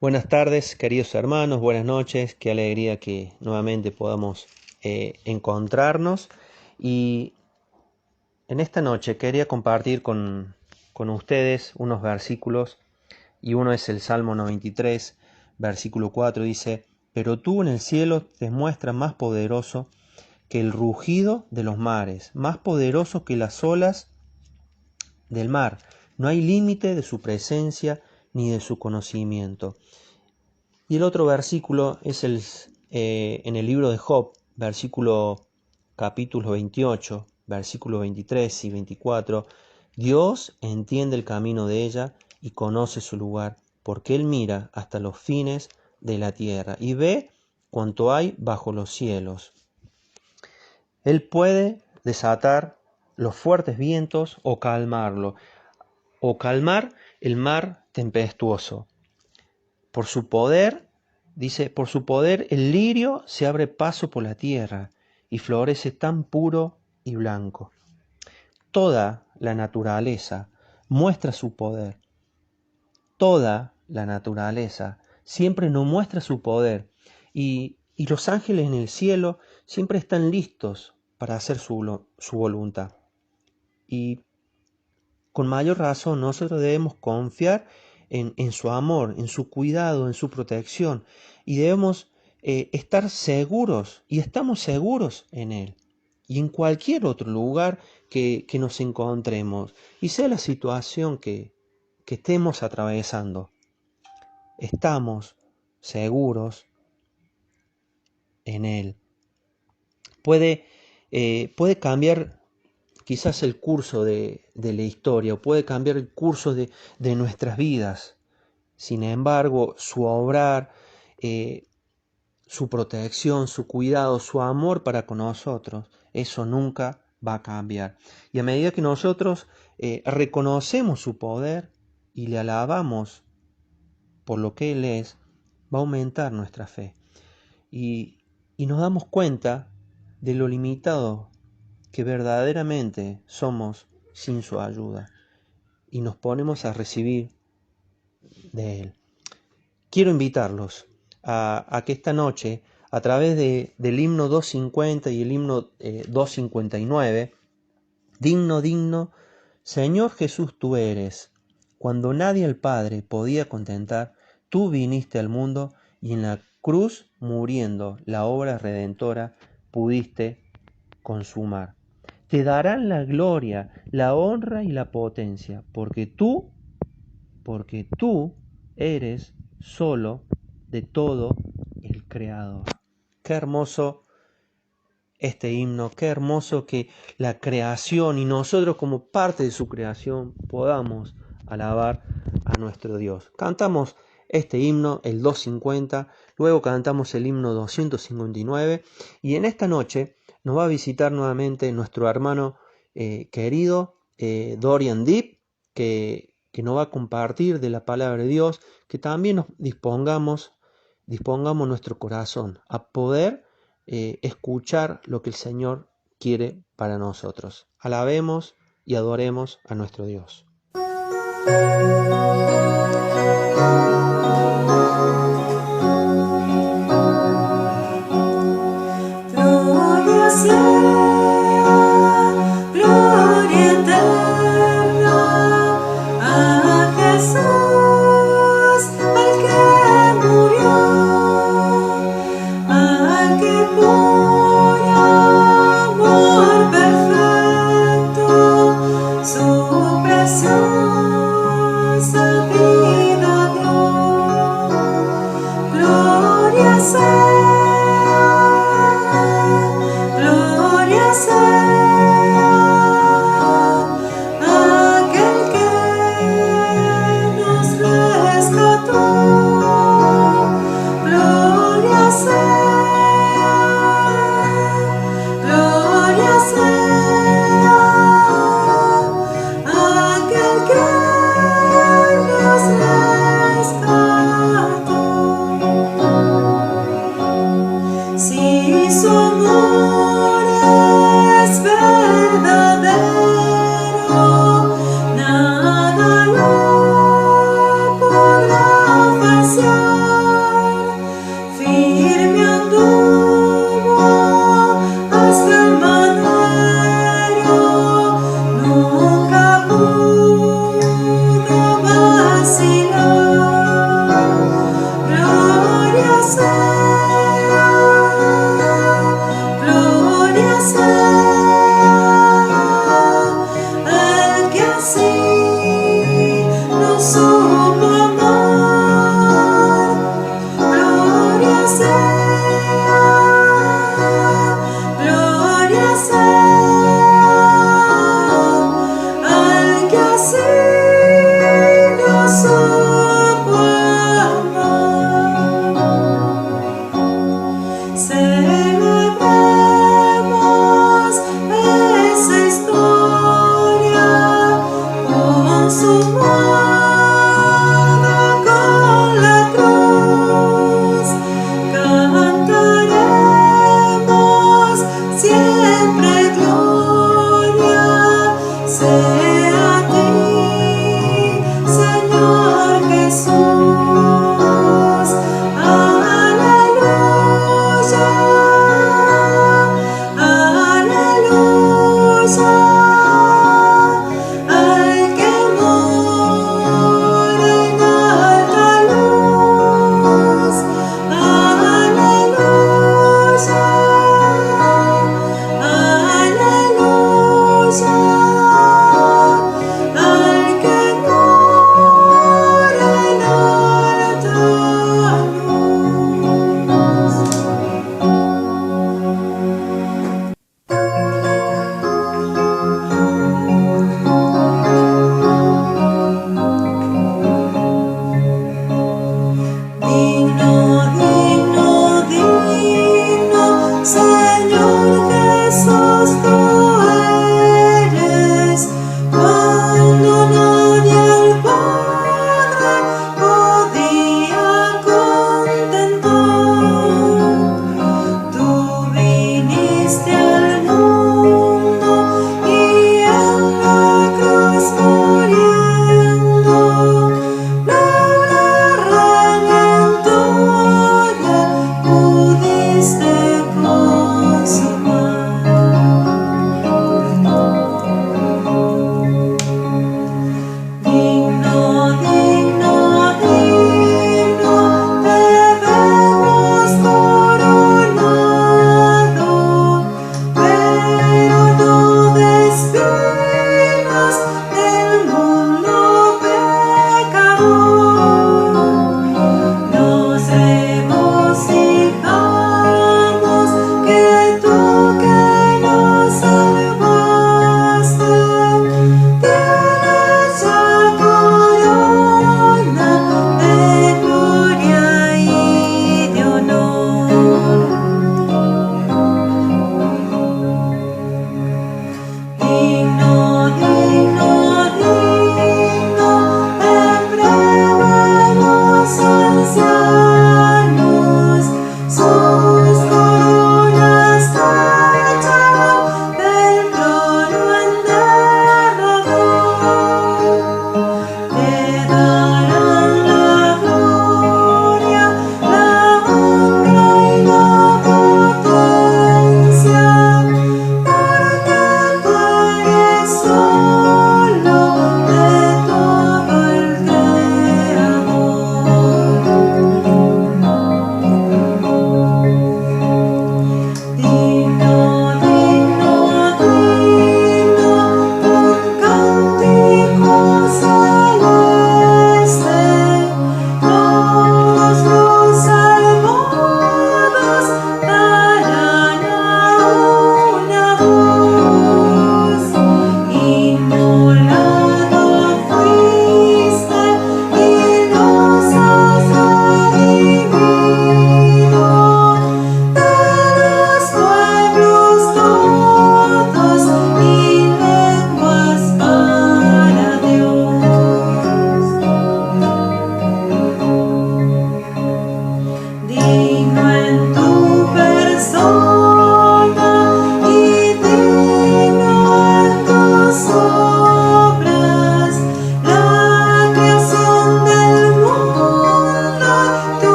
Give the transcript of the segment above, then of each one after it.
Buenas tardes, queridos hermanos, buenas noches, qué alegría que nuevamente podamos encontrarnos. Y en esta noche quería compartir con ustedes unos versículos, y uno es el Salmo 93, versículo 4, dice: Pero tú en el cielo te muestras más poderoso que el rugido de los mares, más poderoso que las olas del mar. No hay límite de su presencia ni de su conocimiento. Y el otro versículo es en el libro de Job, capítulo 28, versículos 23 y 24. Dios entiende el camino de ella y conoce su lugar, porque Él mira hasta los fines de la tierra y ve cuanto hay bajo los cielos. Él puede desatar los fuertes vientos o calmar el mar tempestuoso. Por su poder, dice, por su poder el lirio se abre paso por la tierra y florece tan puro y blanco. Toda la naturaleza muestra su poder. Toda la naturaleza siempre nos muestra su poder. Y los ángeles en el cielo siempre están listos para hacer su voluntad. Y con mayor razón nosotros debemos confiar en su amor, en su cuidado, en su protección, y debemos estar seguros, y estamos seguros en Él, y en cualquier otro lugar que nos encontremos, y sea la situación que estemos atravesando, estamos seguros en Él. Puede cambiar quizás el curso de la historia, o puede cambiar el curso de nuestras vidas. Sin embargo, su obrar, su protección, su cuidado, su amor para con nosotros, eso nunca va a cambiar. Y a medida que nosotros reconocemos su poder y le alabamos por lo que Él es, va a aumentar nuestra fe. Y nos damos cuenta de lo limitado que verdaderamente somos sin su ayuda, y nos ponemos a recibir de Él. Quiero invitarlos a que esta noche, a través del himno 250 y el himno 259, digno, digno, Señor Jesús tú eres, cuando nadie al Padre podía contentar, tú viniste al mundo y en la cruz muriendo la obra redentora pudiste consumar. Te darán la gloria, la honra y la potencia, porque tú eres solo de todo el Creador. Qué hermoso este himno, qué hermoso que la creación y nosotros como parte de su creación podamos alabar a nuestro Dios. Cantamos este himno, el 250, luego cantamos el himno 259, y en esta noche nos va a visitar nuevamente nuestro hermano querido Dorian Deep, que nos va a compartir de la palabra de Dios, que también nos dispongamos nuestro corazón a poder escuchar lo que el Señor quiere para nosotros. Alabemos y adoremos a nuestro Dios. Gloria sea, gloria eterna a Jesús, al que murió, al que por amor perfecto su preciosa vida dio.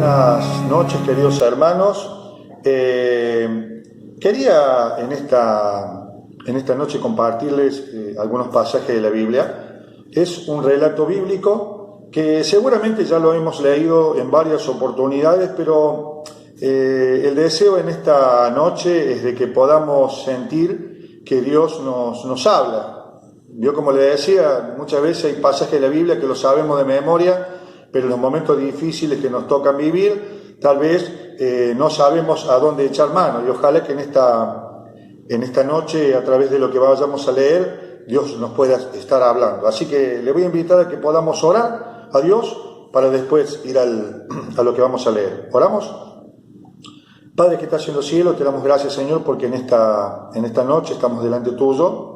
Buenas noches, queridos hermanos. Quería en esta noche compartirles algunos pasajes de la Biblia. Es un relato bíblico que seguramente ya lo hemos leído en varias oportunidades, pero el deseo en esta noche es de que podamos sentir que Dios nos habla. Yo, como le decía, muchas veces hay pasajes de la Biblia que lo sabemos de memoria, pero en los momentos difíciles que nos tocan vivir, tal vez no sabemos a dónde echar mano. Y ojalá que en esta noche, a través de lo que vayamos a leer, Dios nos pueda estar hablando. Así que le voy a invitar a que podamos orar a Dios para después ir a lo que vamos a leer. ¿Oramos? Padre que estás en los cielos, te damos gracias, Señor, porque en esta noche estamos delante tuyo.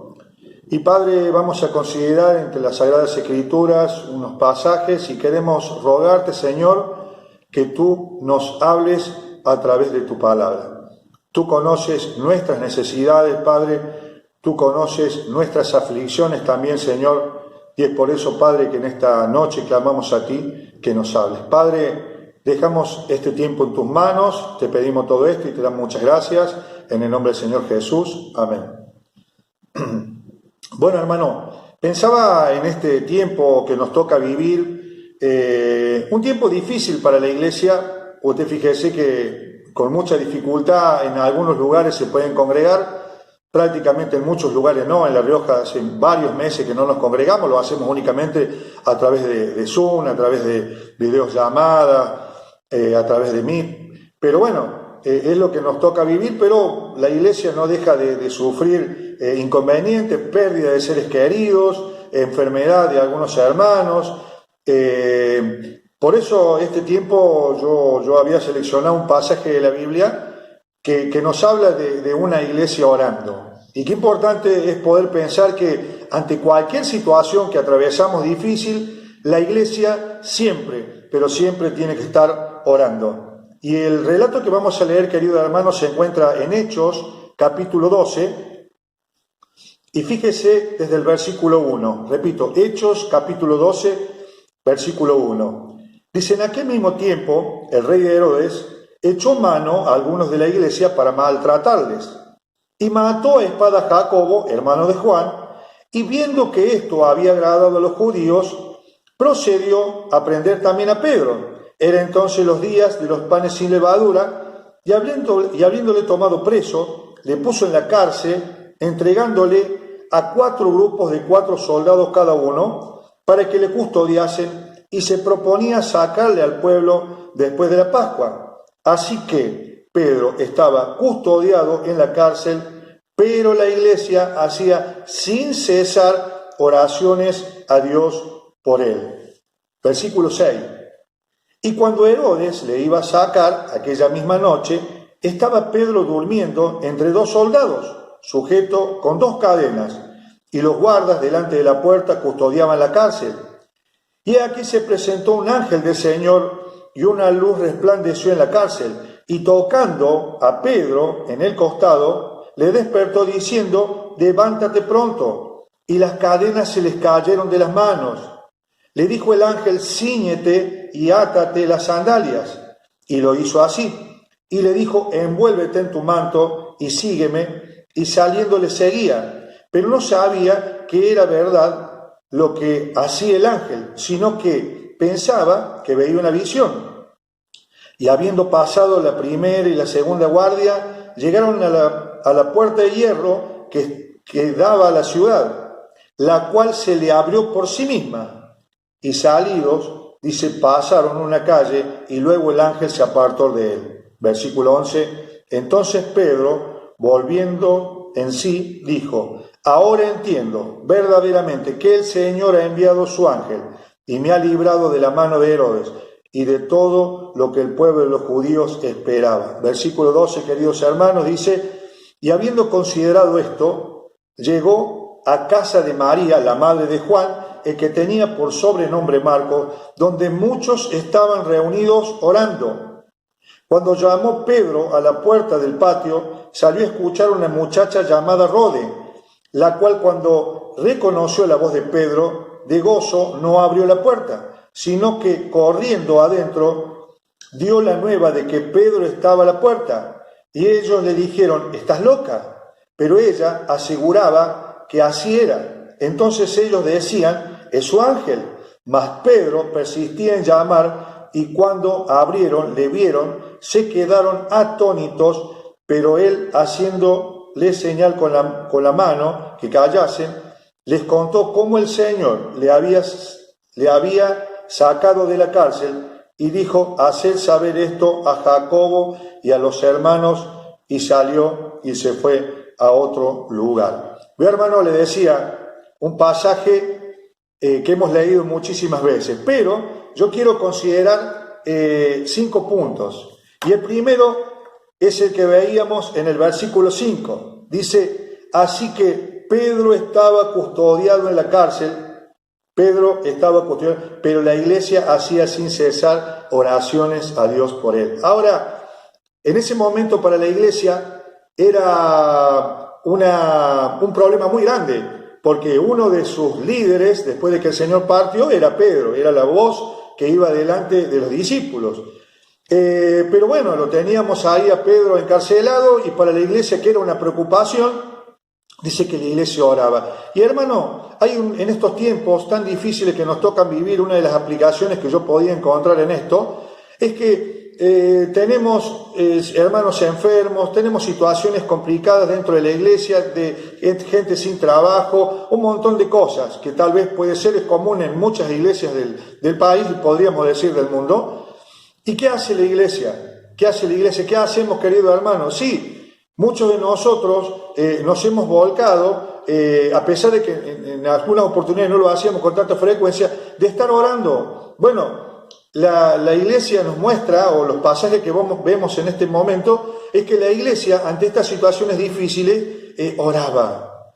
Y Padre, vamos a considerar entre las Sagradas Escrituras unos pasajes y queremos rogarte, Señor, que tú nos hables a través de tu palabra. Tú conoces nuestras necesidades, Padre, tú conoces nuestras aflicciones también, Señor, y es por eso, Padre, que en esta noche clamamos a ti que nos hables. Padre, dejamos este tiempo en tus manos, te pedimos todo esto y te damos muchas gracias, en el nombre del Señor Jesús. Amén. Bueno, hermano, pensaba en este tiempo que nos toca vivir, un tiempo difícil para la iglesia. Usted fíjese que con mucha dificultad en algunos lugares se pueden congregar, prácticamente en muchos lugares no. En La Rioja hace varios meses que no nos congregamos, lo hacemos únicamente a través de Zoom, a través de videollamadas, a través de Meet. Pero bueno, es lo que nos toca vivir, pero la iglesia no deja de sufrir inconvenientes, pérdida de seres queridos, enfermedad de algunos hermanos. Por eso este tiempo yo había seleccionado un pasaje de la Biblia que nos habla de una iglesia orando. Y qué importante es poder pensar que ante cualquier situación que atravesamos difícil, la iglesia siempre, pero siempre tiene que estar orando. Y el relato que vamos a leer, queridos hermanos, se encuentra en Hechos, capítulo 12, y fíjese desde el versículo 1. Repito, Hechos, capítulo 12, versículo 1. Dice: en aquel mismo tiempo, el rey Herodes echó mano a algunos de la iglesia para maltratarles, y mató a espada a Jacobo, hermano de Juan, y viendo que esto había agradado a los judíos, procedió a prender también a Pedro. Era entonces los días de los panes sin levadura, y habiéndole tomado preso, le puso en la cárcel, entregándole a 4 grupos de 4 soldados cada uno, para que le custodiasen, y se proponía sacarle al pueblo después de la Pascua. Así que Pedro estaba custodiado en la cárcel, pero la iglesia hacía sin cesar oraciones a Dios por él. Versículo 6. Y cuando Herodes le iba a sacar aquella misma noche, estaba Pedro durmiendo entre 2 soldados, sujeto con 2 cadenas, y los guardas delante de la puerta custodiaban la cárcel. Y aquí se presentó un ángel del Señor, y una luz resplandeció en la cárcel, y tocando a Pedro en el costado, le despertó diciendo: levántate pronto. Y las cadenas se les cayeron de las manos. Le dijo el ángel: cíñete y átate las sandalias. Y lo hizo así. Y le dijo: envuélvete en tu manto y sígueme. Y saliendo le seguía. Pero no sabía que era verdad lo que hacía el ángel, sino que pensaba que veía una visión. Y habiendo pasado la primera y la segunda guardia, llegaron a la puerta de hierro que daba a la ciudad, la cual se le abrió por sí misma. Y salidos, dice, pasaron una calle y luego el ángel se apartó de él. Versículo 11. Entonces Pedro, volviendo en sí, dijo: ahora entiendo verdaderamente que el Señor ha enviado su ángel y me ha librado de la mano de Herodes y de todo lo que el pueblo de los judíos esperaba. Versículo 12, queridos hermanos, dice: y habiendo considerado esto, llegó a casa de María, la madre de Juan, el que tenía por sobrenombre Marcos, donde muchos estaban reunidos orando. Cuando llamó Pedro a la puerta del patio, salió a escuchar una muchacha llamada Rode, la cual, cuando reconoció la voz de Pedro, de gozo no abrió la puerta, sino que corriendo adentro dio la nueva de que Pedro estaba a la puerta, y ellos le dijeron: ¿estás loca? Pero ella aseguraba que así era. Entonces ellos decían: es su ángel. Mas Pedro persistía en llamar, y cuando abrieron, le vieron, se quedaron atónitos, pero él, haciéndole señal con la mano que callasen, les contó cómo el Señor le había sacado de la cárcel, y dijo: haced saber esto a Jacobo y a los hermanos, y salió y se fue a otro lugar. Mi hermano, le decía un pasaje que hemos leído muchísimas veces, pero yo quiero considerar 5 puntos. Y el primero es el que veíamos en el versículo 5. Dice: así que Pedro estaba custodiado en la cárcel. Pedro estaba custodiado, pero la iglesia hacía sin cesar oraciones a Dios por él. Ahora, en ese momento para la iglesia era un problema muy grande, porque uno de sus líderes, después de que el Señor partió, era Pedro, era la voz que iba delante de los discípulos. Pero bueno, lo teníamos ahí a Pedro encarcelado, y para la iglesia, que era una preocupación, dice que la iglesia oraba. Y hermano, en estos tiempos tan difíciles que nos tocan vivir, una de las aplicaciones que yo podía encontrar en esto es que tenemos hermanos enfermos, tenemos situaciones complicadas dentro de la iglesia, de gente sin trabajo, un montón de cosas que tal vez puede ser común en muchas iglesias del país, y podríamos decir del mundo. ¿Y qué hace la iglesia? ¿Qué hace la iglesia? ¿Qué hacemos, querido hermano? Sí, muchos de nosotros nos hemos volcado, a pesar de que en algunas oportunidades no lo hacíamos con tanta frecuencia, de estar orando. Bueno, la iglesia nos muestra, o los pasajes que vemos en este momento, es que la iglesia, ante estas situaciones difíciles, oraba,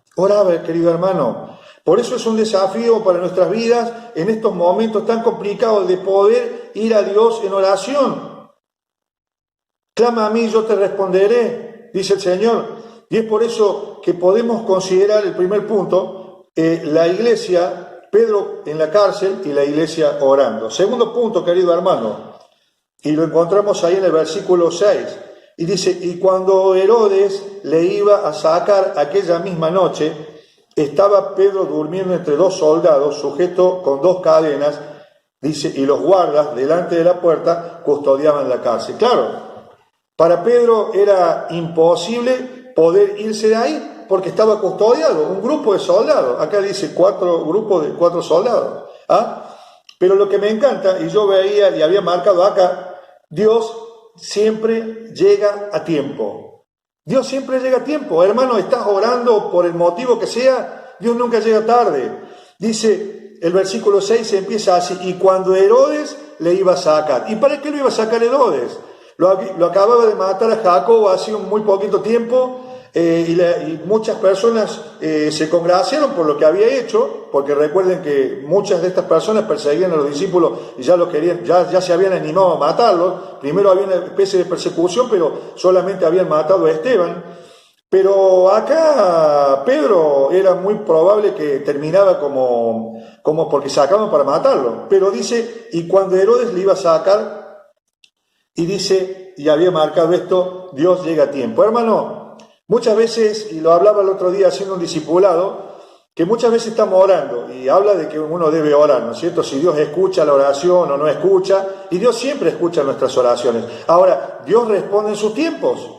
querido hermano. Por eso es un desafío para nuestras vidas en estos momentos tan complicados, de poder ir a Dios en oración. Clama a mí, yo te responderé, dice el Señor. Y es por eso que podemos considerar el primer punto, la iglesia, Pedro en la cárcel y la iglesia orando. Segundo punto, querido hermano, y lo encontramos ahí en el versículo 6, y dice: y cuando Herodes le iba a sacar aquella misma noche, estaba Pedro durmiendo entre 2 soldados, sujeto con 2 cadenas, dice, y los guardas delante de la puerta custodiaban la cárcel. Claro, para Pedro era imposible poder irse de ahí, porque estaba custodiado, un grupo de soldados. Acá dice 4 grupos de 4 soldados. Pero lo que me encanta, y yo veía y había marcado acá, Dios siempre llega a tiempo. Dios siempre llega a tiempo. Hermano, estás orando por el motivo que sea, Dios nunca llega tarde. Dice el versículo 6, empieza así: y cuando Herodes le iba a sacar. ¿Y para qué lo iba a sacar Herodes? Lo acababa de matar a Jacobo hace un muy poquito tiempo, y muchas personas se congraciaron por lo que había hecho, porque recuerden que muchas de estas personas perseguían a los discípulos y ya los querían, ya se habían animado a matarlos. Primero había una especie de persecución, pero solamente habían matado a Esteban. Pero acá Pedro era muy probable que terminaba como porque sacaban para matarlo. Pero dice: y cuando Herodes le iba a sacar, y dice, y había marcado esto, Dios llega a tiempo. Hermano, muchas veces, y lo hablaba el otro día haciendo un discipulado, que muchas veces estamos orando, y habla de que uno debe orar, ¿no es cierto? Si Dios escucha la oración o no escucha, y Dios siempre escucha nuestras oraciones. Ahora, Dios responde en sus tiempos.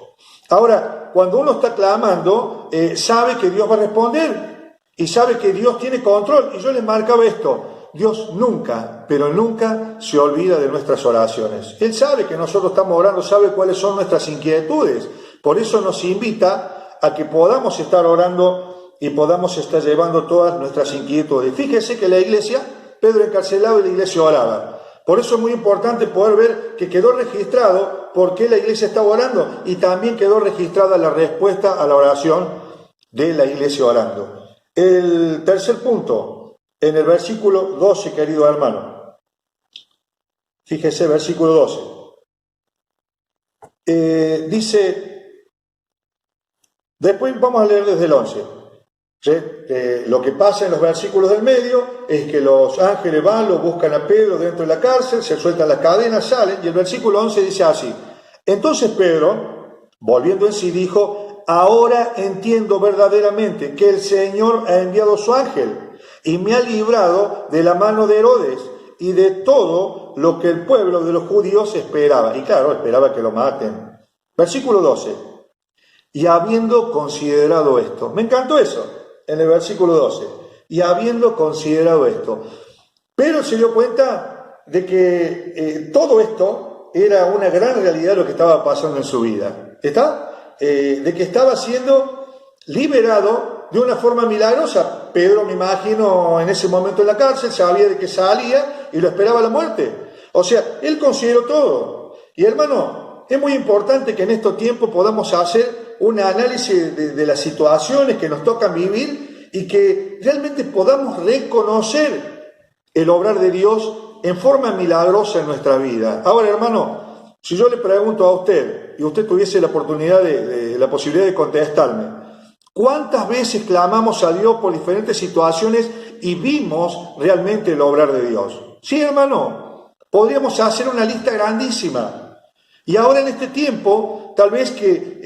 Ahora, cuando uno está clamando, sabe que Dios va a responder, y sabe que Dios tiene control. Y yo les marcaba esto: Dios nunca, pero nunca se olvida de nuestras oraciones. Él sabe que nosotros estamos orando, sabe cuáles son nuestras inquietudes. Por eso nos invita a que podamos estar orando y podamos estar llevando todas nuestras inquietudes. Fíjese que la iglesia, Pedro encarcelado y la iglesia oraba. Por eso es muy importante poder ver que quedó registrado por qué la iglesia estaba orando, y también quedó registrada la respuesta a la oración de la iglesia orando. El tercer punto, en el versículo 12, querido hermano. Fíjese, versículo 12. Dice, después vamos a leer desde el 11. ¿Sí? Lo que pasa en los versículos del medio es que los ángeles van, lo buscan a Pedro dentro de la cárcel, se sueltan las cadenas, salen, y el versículo 11 dice así: entonces Pedro, volviendo en sí, dijo: ahora entiendo verdaderamente que el Señor ha enviado su ángel y me ha librado de la mano de Herodes y de todo lo que el pueblo de los judíos esperaba. Y claro, esperaba que lo maten. Versículo 12. Y habiendo considerado esto, me encantó eso, en el versículo 12, y habiendo considerado esto, Pedro se dio cuenta de que todo esto era una gran realidad lo que estaba pasando en su vida. ¿Está? De que estaba siendo liberado de una forma milagrosa. Pedro, me imagino, en ese momento en la cárcel, sabía de que salía y lo esperaba la muerte. O sea, él consideró todo. Y hermano, es muy importante que en estos tiempos podamos hacer un análisis de las situaciones que nos tocan vivir y que realmente podamos reconocer el obrar de Dios en forma milagrosa en nuestra vida. Ahora, hermano, si yo le pregunto a usted y usted tuviese la oportunidad la posibilidad de contestarme, ¿cuántas veces clamamos a Dios por diferentes situaciones y vimos realmente el obrar de Dios? Sí, hermano, podríamos hacer una lista grandísima. Y ahora en este tiempo, tal vez que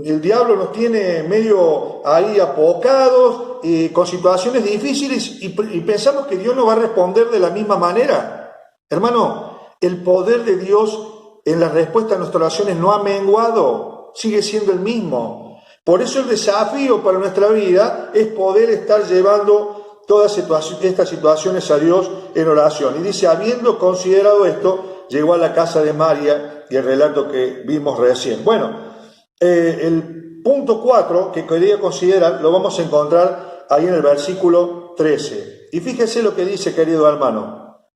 el diablo nos tiene medio ahí apocados, con situaciones difíciles y pensamos que Dios nos va a responder de la misma manera. Hermano, el poder de Dios en la respuesta a nuestras oraciones no ha menguado, sigue siendo el mismo. Por eso el desafío para nuestra vida es poder estar llevando todas estas situaciones a Dios en oración. Y dice, habiendo considerado esto, llegó a la casa de María, y el relato que vimos recién. Bueno, el punto 4 que quería considerar lo vamos a encontrar ahí en el versículo 13. Y fíjese lo que dice, querido hermano.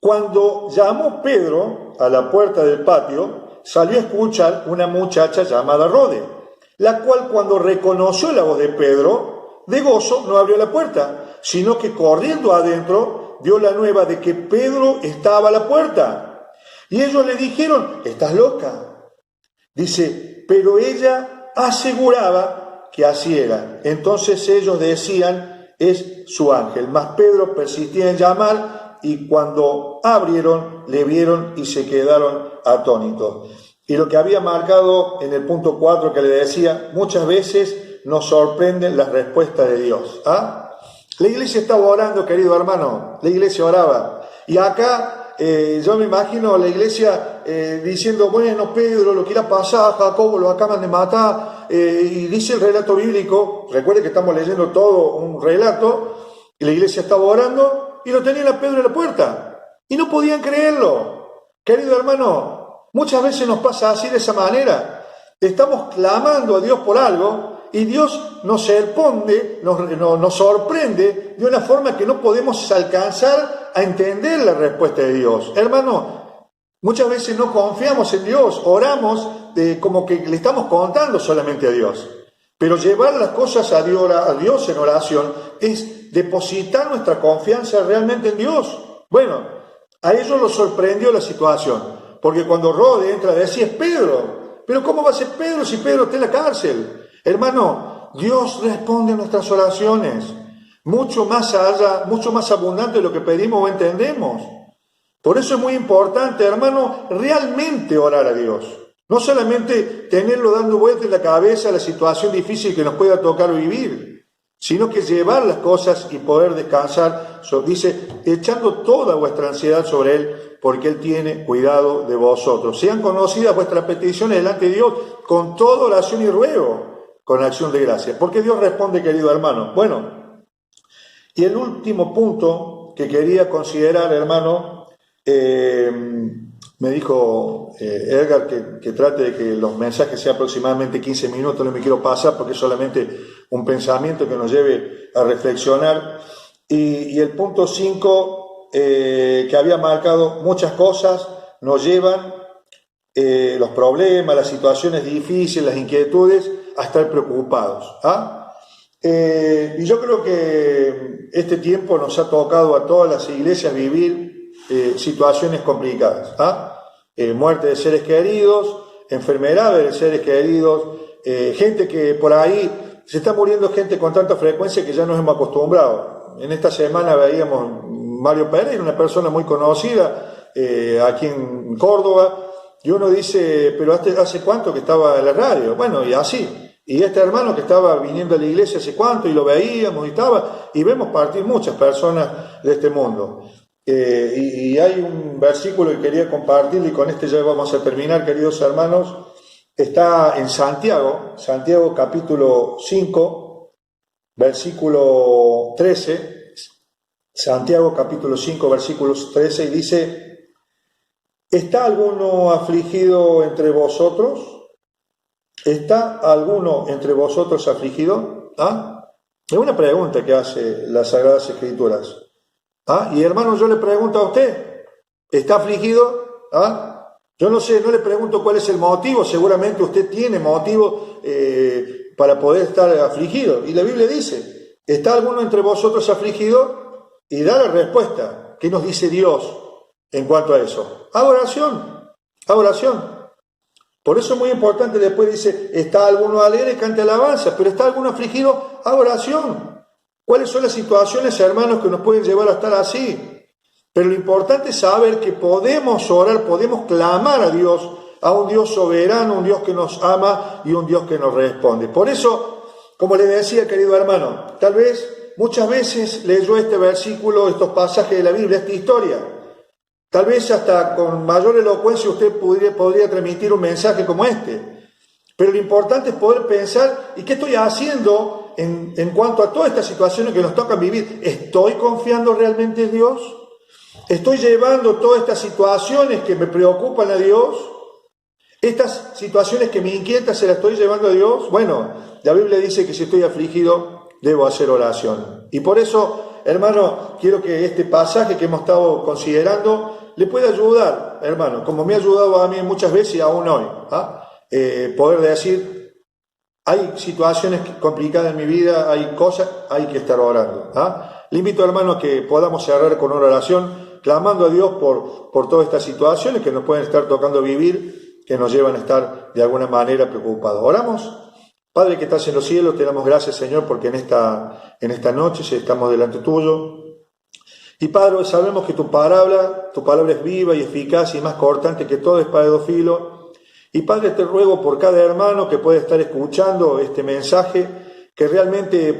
Cuando llamó Pedro a la puerta del patio, salió a escuchar una muchacha llamada Rode, la cual cuando reconoció la voz de Pedro, de gozo no abrió la puerta, sino que corriendo adentro dio la nueva de que Pedro estaba a la puerta. Y ellos le dijeron, ¿estás loca? Dice, pero ella aseguraba que así era. Entonces ellos decían, es su ángel. Mas Pedro persistía en llamar y cuando abrieron, le vieron y se quedaron atónitos. Y lo que había marcado en el punto 4 que le decía, muchas veces nos sorprenden las respuestas de Dios. ¿Ah? La iglesia estaba orando, querido hermano, la iglesia oraba. Y acá yo me imagino la iglesia diciendo, bueno, Pedro, lo que irá a pasar, Jacobo lo acaban de matar, y dice el relato bíblico, recuerde que estamos leyendo todo un relato, y la iglesia estaba orando, y lo tenían a Pedro en la puerta, y no podían creerlo. Querido hermano, muchas veces nos pasa así de esa manera, estamos clamando a Dios por algo, y Dios nos responde, nos sorprende de una forma que no podemos alcanzar a entender la respuesta de Dios. Hermano, muchas veces no confiamos en Dios, oramos como que le estamos contando solamente a Dios. Pero llevar las cosas a Dios en oración es depositar nuestra confianza realmente en Dios. Bueno, a ellos los sorprendió la situación, porque cuando Rode entra a decir, es Pedro, pero ¿cómo va a ser Pedro si Pedro está en la cárcel? Hermano, Dios responde a nuestras oraciones, mucho más allá, mucho más abundante de lo que pedimos o entendemos. Por eso es muy importante, hermano, realmente orar a Dios. No solamente tenerlo dando vueltas en la cabeza a la situación difícil que nos pueda tocar vivir, sino que llevar las cosas y poder descansar, dice, echando toda vuestra ansiedad sobre Él, porque Él tiene cuidado de vosotros. Sean conocidas vuestras peticiones delante de Dios con toda oración y ruego, con acción de gracia. ¿Por qué Dios responde, querido hermano? Bueno, y el último punto que quería considerar, hermano, me dijo Edgar que trate de que los mensajes sean aproximadamente 15 minutos, no me quiero pasar porque es solamente un pensamiento que nos lleve a reflexionar. Y el punto 5, que había marcado muchas cosas, nos llevan los problemas, las situaciones difíciles, las inquietudes, a estar preocupados. ¿Ah? Y yo creo que este tiempo nos ha tocado a todas las iglesias vivir situaciones complicadas. ¿Ah? Muerte de seres queridos, enfermedades de seres queridos, gente que por ahí se está muriendo gente con tanta frecuencia que ya nos hemos acostumbrado. En esta semana veíamos Mario Pérez, una persona muy conocida aquí en Córdoba, y uno dice, pero ¿hace cuánto que estaba en la radio? Bueno, y así. Y este hermano que estaba viniendo a la iglesia hace cuánto, y lo veíamos y vemos partir muchas personas de este mundo. Y hay un versículo que quería compartir, y con este ya vamos a terminar, queridos hermanos. Está en Santiago capítulo 5, versículo 13. Santiago capítulo 5, versículos 13, y dice: ¿está alguno afligido entre vosotros? ¿Está alguno entre vosotros afligido? Es una pregunta que hace las Sagradas Escrituras. Y hermano, yo le pregunto a usted, ¿está afligido? Yo no sé, no le pregunto cuál es el motivo, seguramente usted tiene motivo para poder estar afligido. Y la Biblia dice, ¿está alguno entre vosotros afligido? Y da la respuesta. ¿Qué nos dice Dios en cuanto a eso? Haga oración. Por eso es muy importante, después dice, ¿está alguno alegre? Cante alabanza. Pero ¿está alguno afligido? Haga oración. ¿Cuáles son las situaciones, hermanos, que nos pueden llevar a estar así? Pero lo importante es saber que podemos orar, podemos clamar a Dios, a un Dios soberano, un Dios que nos ama y un Dios que nos responde. Por eso, como le decía, querido hermano, tal vez muchas veces leyó este versículo, estos pasajes de la Biblia, esta historia. Tal vez hasta con mayor elocuencia usted podría transmitir un mensaje como este. Pero lo importante es poder pensar, ¿y qué estoy haciendo en cuanto a todas estas situaciones que nos tocan vivir? ¿Estoy confiando realmente en Dios? ¿Estoy llevando todas estas situaciones que me preocupan a Dios? ¿Estas situaciones que me inquietan se las estoy llevando a Dios? Bueno, la Biblia dice que si estoy afligido, debo hacer oración. Y por eso, hermano, quiero que este pasaje que hemos estado considerando le pueda ayudar, hermano, como me ha ayudado a mí muchas veces y aún hoy, poder decir, hay situaciones complicadas en mi vida, hay cosas, hay que estar orando. Le invito, hermano, a que podamos cerrar con una oración, clamando a Dios por todas estas situaciones que nos pueden estar tocando vivir, que nos llevan a estar de alguna manera preocupados. ¿Oramos? Padre que estás en los cielos, te damos gracias, Señor, porque en esta noche estamos delante tuyo. Y Padre, sabemos que tu palabra es viva y eficaz y más cortante que toda espada de dos filos. Y Padre, te ruego por cada hermano que puede estar escuchando este mensaje, que realmente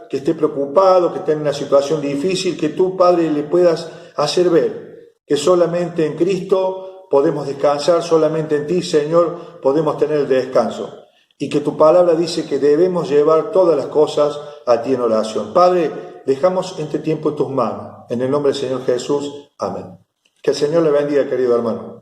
que esté preocupado, que esté en una situación difícil, que tú, Padre, le puedas hacer ver que solamente en Cristo podemos descansar, solamente en ti, Señor, podemos tener el descanso. Y que tu palabra dice que debemos llevar todas las cosas a ti en oración. Padre, dejamos este tiempo en tus manos. En el nombre del Señor Jesús. Amén. Que el Señor le bendiga, querido hermano.